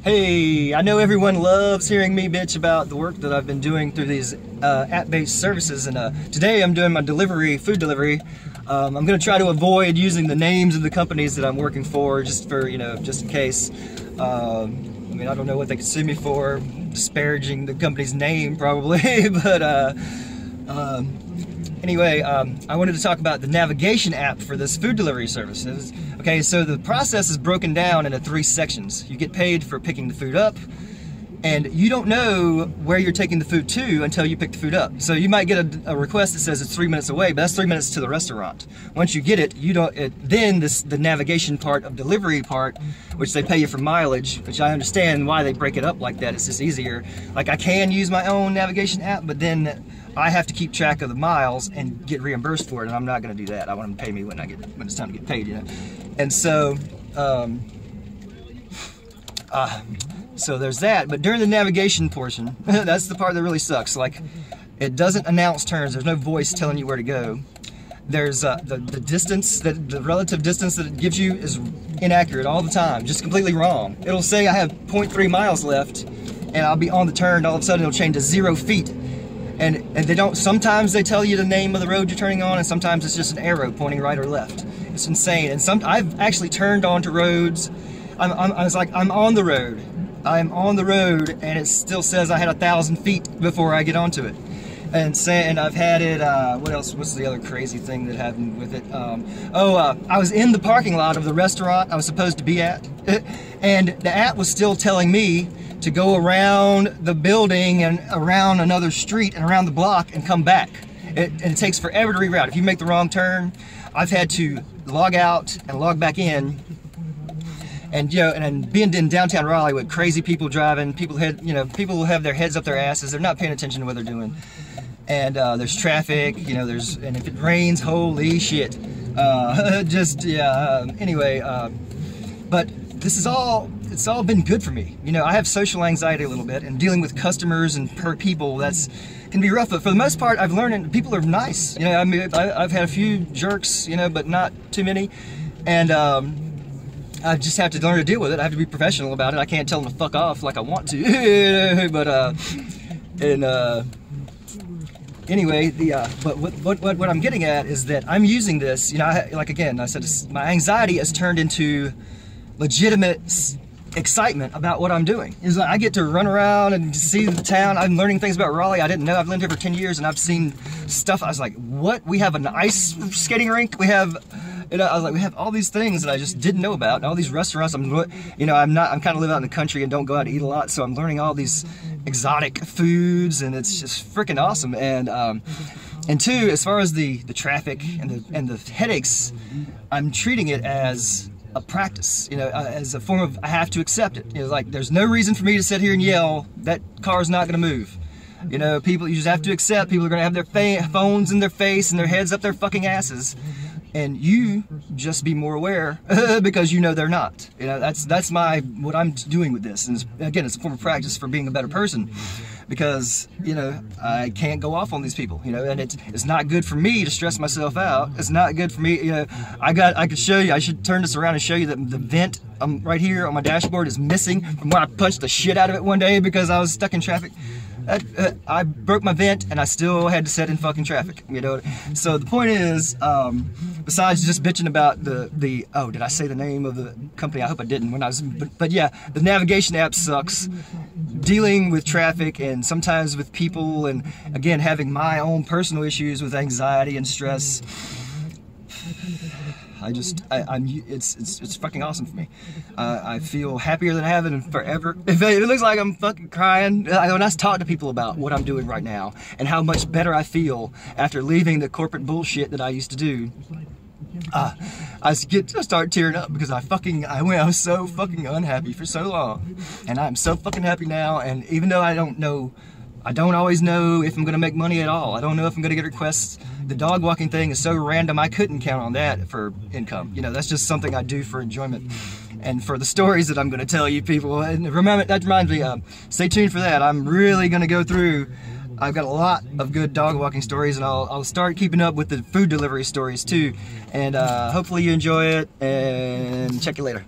Hey, I know everyone loves hearing me bitch about the work that I've been doing through these app-based services, and today I'm doing my food delivery. I'm going to try to avoid using the names of the companies that I'm working for, just for, just in case. I mean, I don't know what they could sue me for, disparaging the company's name probably, but anyway, I wanted to talk about the navigation app for this food delivery service. Okay, so the process is broken down into 3 sections. You get paid for picking the food up, and you don't know where you're taking the food to until you pick the food up. So you might get a request that says it's 3 minutes away, but that's 3 minutes to the restaurant. Once you get it, then the navigation part of delivery part, which they pay you for mileage, which I understand why they break it up like that. It's just easier. Like, I can use my own navigation app, but then I have to keep track of the miles and get reimbursed for it, and I'm not going to do that. I want them to pay me when it's time to get paid, And so, so there's that. But during the navigation portion, that's the part that really sucks. Like, it doesn't announce turns. There's no voice telling you where to go. There's the distance, the relative distance that it gives you is inaccurate all the time, just completely wrong. It'll say I have 0.3 miles left, and I'll be on the turn, and all of a sudden it'll change to 0 feet. And they don't, sometimes they tell you the name of the road you're turning on, and sometimes it's just an arrow pointing right or left. It's insane. And I've actually turned onto roads. I was like, I'm on the road. I'm on the road, and it still says I had 1,000 feet before I get onto it. And I've had it, what else, what's the other crazy thing that happened with it? I was in the parking lot of the restaurant I was supposed to be at, and the app was still telling me to go around the building and around another street and around the block and come back. And it takes forever to reroute. If you make the wrong turn, I've had to log out and log back in. And and being in downtown Raleigh with crazy people driving, people who have their heads up their asses, they're not paying attention to what they're doing. And there's traffic, and if it rains, holy shit. Anyway, but this is it's all been good for me. I have social anxiety a little bit, and dealing with customers and people, can be rough, but for the most part, I've learned people are nice. I mean, I've had a few jerks, but not too many, and I just have to learn to deal with it. I have to be professional about it. I can't tell them to fuck off like I want to, but anyway, but what I'm getting at is that I'm using this. Like again, I said, my anxiety has turned into legitimate excitement about what I'm doing. Is like I get to run around and see the town. I'm learning things about Raleigh I didn't know. I've lived here for 10 years and I've seen stuff. I was like, what? We have an ice skating rink. We have, I was like, we have all these things that I just didn't know about. And all these restaurants. I'm kind of live out in the country and don't go out to eat a lot. So I'm learning all these exotic foods, and it's just freaking awesome. And two, as far as the traffic and the headaches, I'm treating it as a practice, as a form of, I have to accept it. Like, there's no reason for me to sit here and yell, that car's not gonna move. People, you just have to accept people are gonna have their phones in their face and their heads up their fucking asses. And you just be more aware because they're not. That's what I'm doing with this. And again, it's a form of practice for being a better person, because I can't go off on these people. And it's not good for me to stress myself out. It's not good for me. I could show you. I should turn this around and show you that the vent right here on my dashboard is missing from when I punched the shit out of it one day because I was stuck in traffic. I broke my vent and I still had to sit in fucking traffic, So the point is, besides just bitching about oh, did I say the name of the company? I hope I didn't but yeah, the navigation app sucks. Dealing with traffic and sometimes with people, and again, having my own personal issues with anxiety and stress. It's fucking awesome for me. I feel happier than I have in forever. It looks like I'm fucking crying when I talk to people about what I'm doing right now and how much better I feel after leaving the corporate bullshit that I used to do. I start tearing up because I was so fucking unhappy for so long, and I'm so fucking happy now. And even though I don't always know if I'm gonna make money at all. I don't know if I'm gonna get requests. The dog walking thing is so random, I couldn't count on that for income. That's just something I do for enjoyment and for the stories that I'm gonna tell you people. And remember, that reminds me, stay tuned for that. I'm really gonna go through, I've got a lot of good dog walking stories, and I'll start keeping up with the food delivery stories too. And hopefully you enjoy it, and check you later.